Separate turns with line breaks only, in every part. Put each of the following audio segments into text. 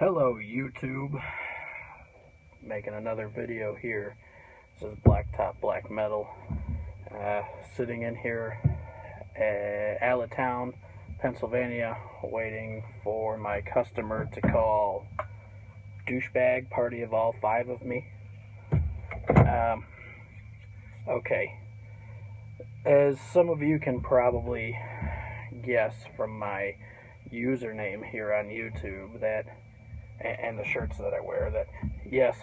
Hello YouTube, making another video here. This is Blacktop Black Metal, sitting in here at Allentown, Pennsylvania, waiting for my customer to call douchebag party of all 5 of me. Okay, as some of you can probably guess from my username here on YouTube that and the shirts that I wear, that yes,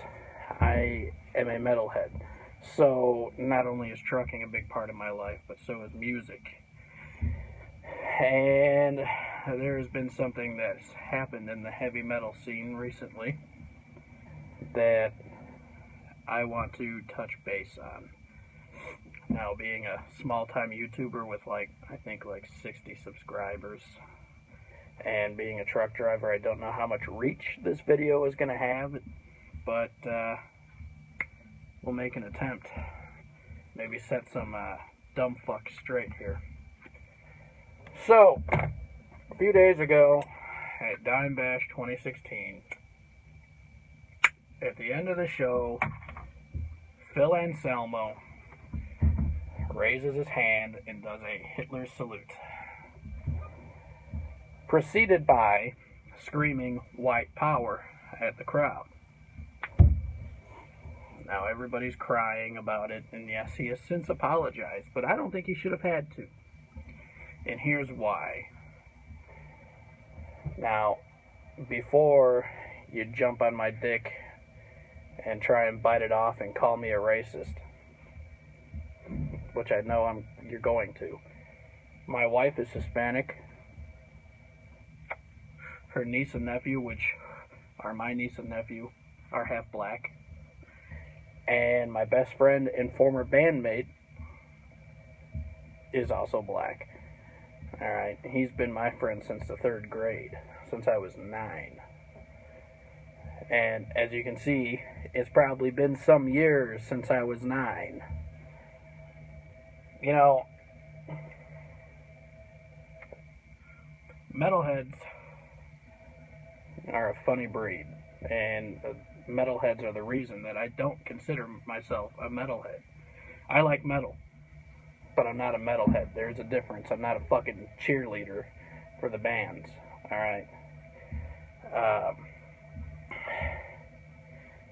I am a metalhead. So not only is trucking a big part of my life, but so is music. And there has been something that's happened in the heavy metal scene recently that I want to touch base on. Now, being a small-time YouTuber with I think 60 subscribers, and being a truck driver, I don't know how much reach this video is going to have, but we'll make an attempt. Maybe set some dumb fucks straight here. So, a few days ago, at Dime Bash 2016, at the end of the show, Phil Anselmo raises his hand and does a Hitler salute, preceded by screaming "White Power" at the crowd. Now everybody's crying about it, and yes, he has since apologized, but I don't think he should have had to. And here's why. Now, before you jump on my dick and try and bite it off and call me a racist, which I know you're going to. My wife is Hispanic. Her niece and nephew, which are my niece and nephew, are half black. And my best friend and former bandmate is also black. Alright, he's been my friend since the 3rd grade, since I was 9. And as you can see, it's probably been some years since I was 9. You know, metalheads are a funny breed, and metalheads are the reason that I don't consider myself a metalhead. I like metal, but I'm not a metalhead. There's a difference. I'm not a fucking cheerleader for the bands, alright?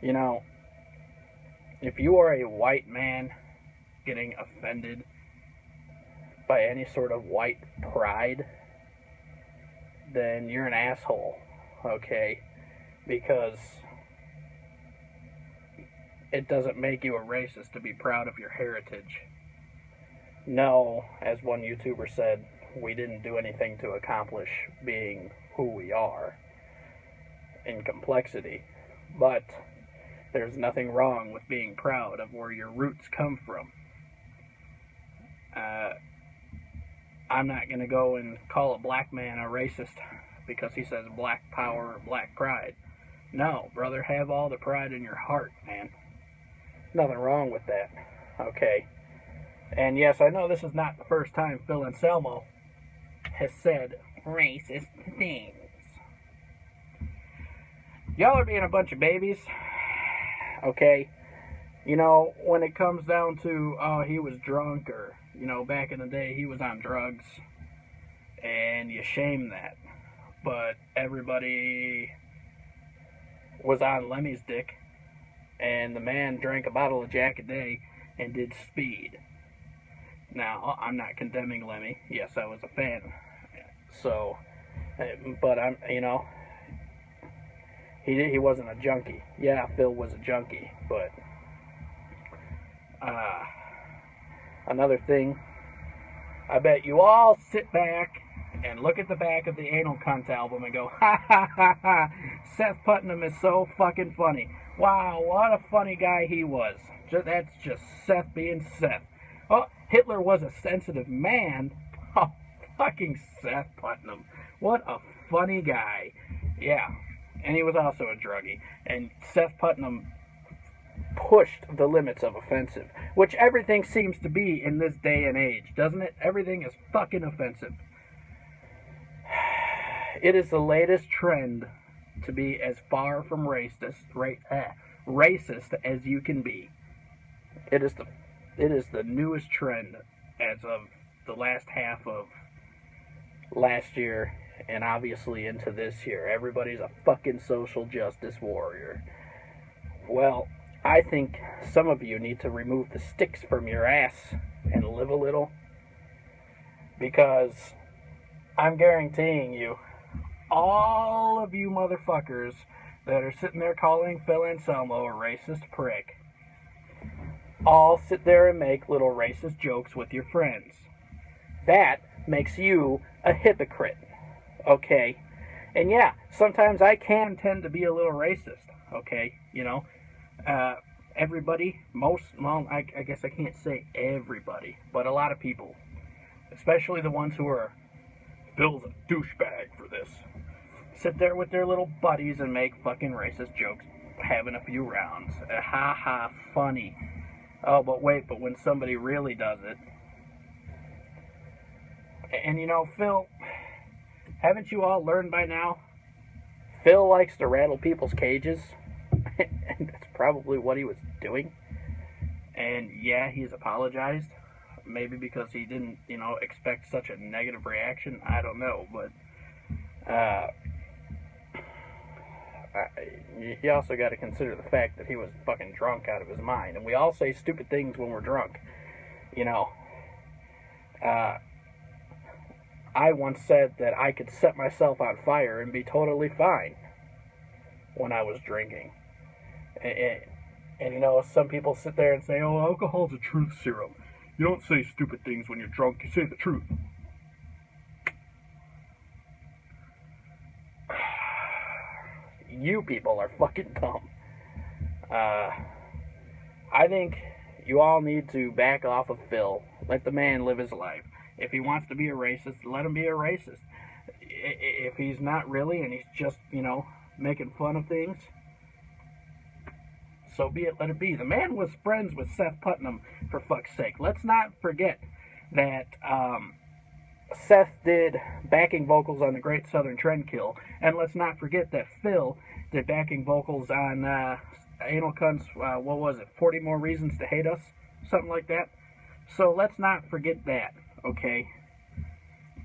You know, if you are a white man getting offended by any sort of white pride, then you're an asshole, okay? Because it doesn't make you a racist to be proud of your heritage. No, as one YouTuber said, we didn't do anything to accomplish being who we are in complexity, but there's nothing wrong with being proud of where your roots come from. I'm not going to go and call a black man a racist because he says black power or black pride. No, brother, have all the pride in your heart, man. Nothing wrong with that, okay? And yes, I know this is not the first time Phil Anselmo has said racist things. Y'all are being a bunch of babies, okay? You know, when it comes down to, oh, he was drunk, or, you know, back in the day he was on drugs, and you shame that. But everybody was on Lemmy's dick, and the man drank a bottle of Jack a day and did speed. Now, I'm not condemning Lemmy. Yes, I was a fan. So, but you know, he wasn't a junkie. Yeah, Phil was a junkie, but another thing, I bet you all sit back and look at the back of the Anal Cunt album and go, ha ha ha ha, Seth Putnam is so fucking funny. Wow, what a funny guy he was. That's just Seth being Seth. Oh, Hitler was a sensitive man. Oh, fucking Seth Putnam. What a funny guy. Yeah, and he was also a druggie. And Seth Putnam pushed the limits of offensive, which everything seems to be in this day and age, doesn't it? Everything is fucking offensive. It is the latest trend to be as far from racist as you can be. It is the newest trend as of the last half of last year and obviously into this year. Everybody's a fucking social justice warrior. Well, I think some of you need to remove the sticks from your ass and live a little, because I'm guaranteeing you, all of you motherfuckers that are sitting there calling Phil Anselmo a racist prick, all sit there and make little racist jokes with your friends. That makes you a hypocrite, okay? And yeah, sometimes I can tend to be a little racist, okay? You know, everybody, I guess I can't say everybody, but a lot of people, especially the ones who are, Bill's a douchebag for this, sit there with their little buddies and make fucking racist jokes, having a few rounds. Ha ha, funny. Oh, but wait, but when somebody really does it, and you know, Phil, haven't you all learned by now? Phil likes to rattle people's cages, and that's probably what he was doing. And yeah, he's apologized. Maybe because he didn't, you know, expect such a negative reaction. I don't know, but you also got to consider the fact that he was fucking drunk out of his mind. And we all say stupid things when we're drunk, you know. I once said that I could set myself on fire and be totally fine when I was drinking. And you know, some people sit there and say, oh, alcohol's a truth serum. You don't say stupid things when you're drunk, you say the truth. You people are fucking dumb. I think you all need to back off of Phil. Let the man live his life. If he wants to be a racist, let him be a racist. If he's not really, and he's just, you know, making fun of things, so be it, let it be. The man was friends with Seth Putnam, for fuck's sake. Let's not forget that Seth did backing vocals on the Great Southern Trendkill, and let's not forget that Phil did backing vocals on Anal Cunt's, what was it, 40 More Reasons to Hate Us? Something like that. So let's not forget that, okay?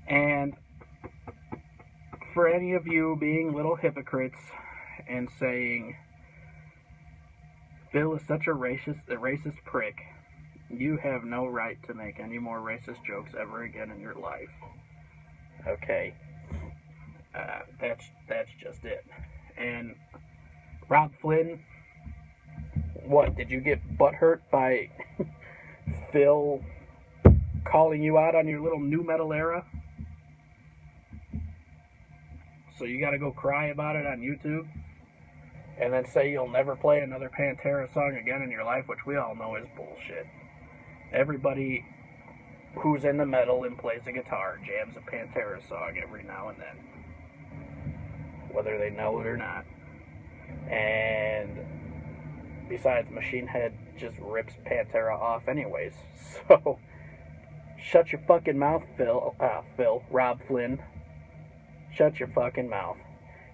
And for any of you being little hypocrites and saying Phil is such a racist prick, you have no right to make any more racist jokes ever again in your life. Okay? That's just it. And Rob Flynn, what, did you get butthurt by Phil calling you out on your little nu metal era? So you gotta go cry about it on YouTube? And then say you'll never play another Pantera song again in your life, which we all know is bullshit. Everybody who's into metal and plays a guitar jams a Pantera song every now and then, whether they know it or not. And besides, Machine Head just rips Pantera off anyways. So shut your fucking mouth, Rob Flynn. Shut your fucking mouth.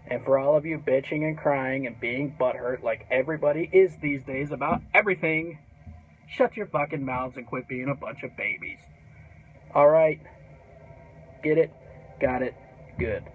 And for all of you bitching and crying and being butthurt like everybody is these days about everything, shut your fucking mouths and quit being a bunch of babies. Alright? Get it? Got it? Good.